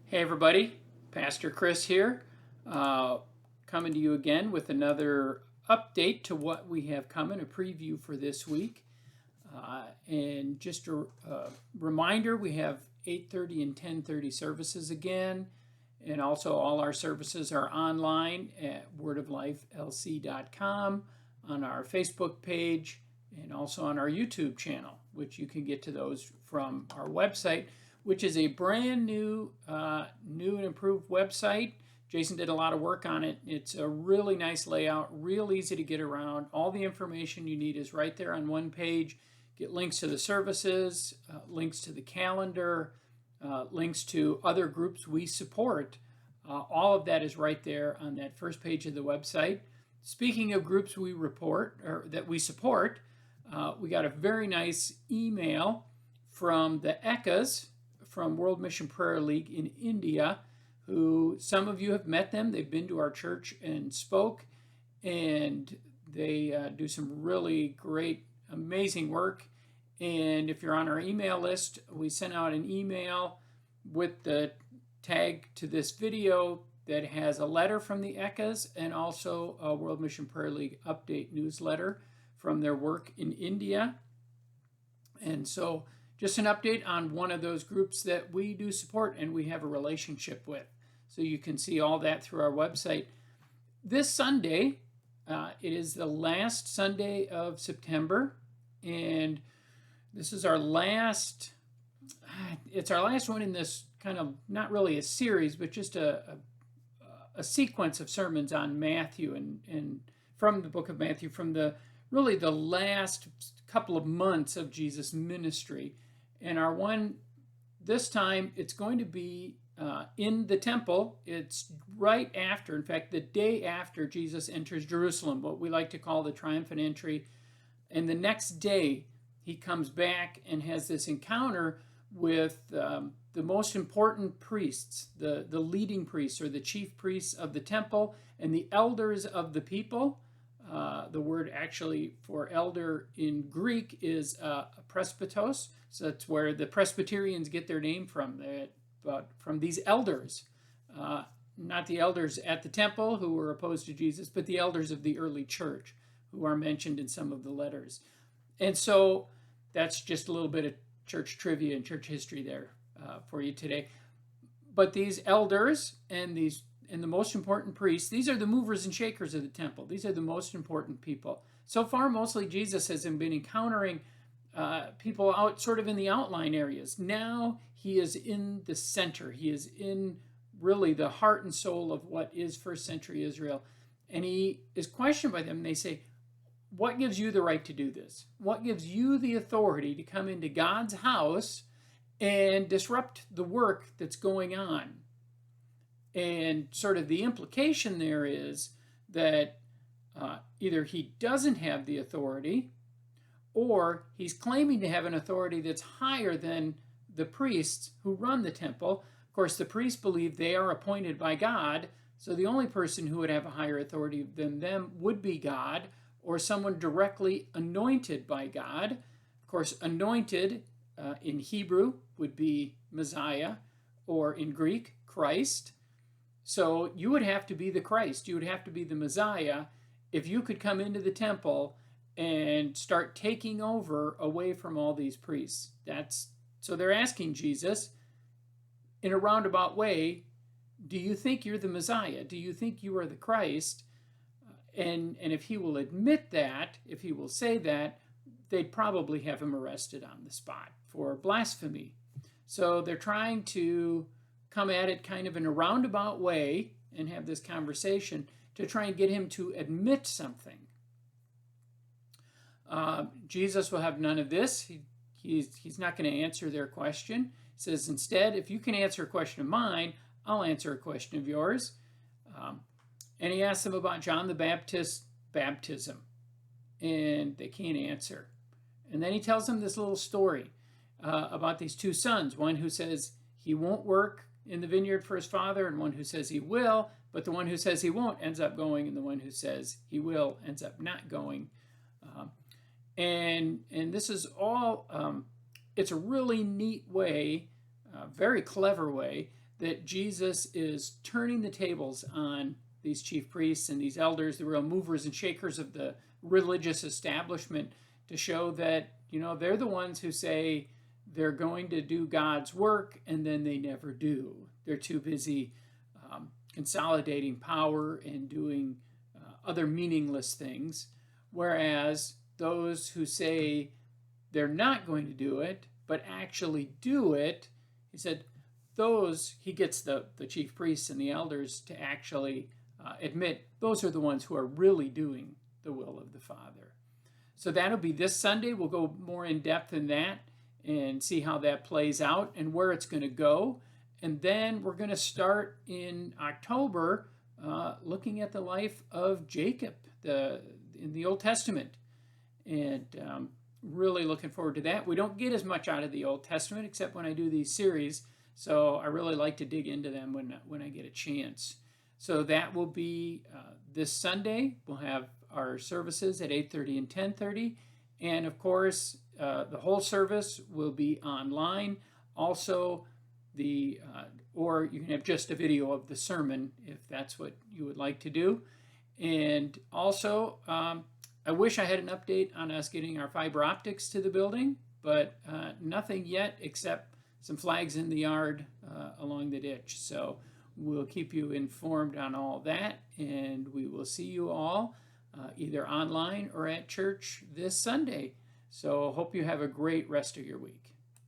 Hey everybody, Pastor Chris here, coming to you again with another update to what we have coming, a preview for this week. And just a reminder, we have 8:30 and 10:30 services again, and also all our services are online at wordoflifelc.com, on our Facebook page, and also on our YouTube channel, which you can get to those from our website, which is a brand new and improved website. Jason did a lot of work on it. It's a really nice layout, real easy to get around. All the information you need is right there on one page. Get links to the services, links to the calendar, links to other groups we support. All of that is right there on that first page of the website. Speaking of groups we report or that we support, we got a very nice email from the Ekkas from World Mission Prayer League in India, who some of you have met them. They've been to our church and spoke, and they do some really great, amazing work. And if you're on our email list, we sent out an email with the tag to this video that has a letter from the Ekkas and also a World Mission Prayer League update newsletter from their work in India. And so just an update on one of those groups that we do support and we have a relationship with. So you can see all that through our website. This Sunday, it is the last Sunday of September, and this is our last, it's our last one in this kind of, not really a series, but just a sequence of sermons on Matthew and from the book of Matthew, from the really the last couple of months of Jesus' ministry. And our one this time, it's going to be in the temple. It's right after, in fact, the day after Jesus enters Jerusalem, what we like to call the triumphant entry. And the next day, he comes back and has this encounter with the most important priests, the leading priests or the chief priests of the temple and the elders of the people. The word actually for elder in Greek is presbytos. So that's where the Presbyterians get their name from, from these elders. Not the elders at the temple who were opposed to Jesus, but the elders of the early church who are mentioned in some of the letters. And so that's just a little bit of church trivia and church history there for you today. But these elders and the most important priests, these are the movers and shakers of the temple. These are the most important people. So far, mostly Jesus has been encountering people out sort of in the outline areas. Now he is in the center. He is in really the heart and soul of what is first century Israel. And he is questioned by them. And they say, what gives you the right to do this? What gives you the authority to come into God's house and disrupt the work that's going on? And sort of the implication there is that either he doesn't have the authority or he's claiming to have an authority that's higher than the priests who run the temple. Of course, the priests believe they are appointed by God, so the only person who would have a higher authority than them would be God or someone directly anointed by God. Of course, anointed in Hebrew would be Messiah, or in Greek, Christ. So you would have to be the Christ. You would have to be the Messiah if you could come into the temple and start taking over away from all these priests. So they're asking Jesus, in a roundabout way, do you think you're the Messiah? Do you think you are the Christ? And if he will admit that, if he will say that, they'd probably have him arrested on the spot for blasphemy. So they're trying to come at it kind of in a roundabout way and have this conversation to try and get him to admit something. Jesus will have none of this. He's not going to answer their question. He says, instead, if you can answer a question of mine, I'll answer a question of yours. And he asks them about John the Baptist's baptism, and they can't answer. And then he tells them this little story about these two sons, one who says he won't work in the vineyard for his father, and one who says he will, but the one who says he won't ends up going, and the one who says he will ends up not going. And this is all, it's a really neat way, very clever way that Jesus is turning the tables on these chief priests and these elders, the real movers and shakers of the religious establishment, to show that, they're the ones who say they're going to do God's work, and then they never do. They're too busy consolidating power and doing other meaningless things. Whereas those who say they're not going to do it, but actually do it, he said, he gets the chief priests and the elders to actually admit those are the ones who are really doing the will of the Father. So that'll be this Sunday. We'll go more in depth in that and see how that plays out and where it's going to go. And then we're going to start in October looking at the life of Jacob in the Old Testament. And really looking forward to that. We don't get as much out of the Old Testament except when I do these series. So I really like to dig into them when I get a chance. So that will be this Sunday. We'll have our services at 8:30 and 10:30. And of course, the whole service will be online. Also, or you can have just a video of the sermon if that's what you would like to do. And also, I wish I had an update on us getting our fiber optics to the building, but nothing yet except some flags in the yard along the ditch. So we'll keep you informed on all that, and we will see you all either online or at church this Sunday. So hope you have a great rest of your week.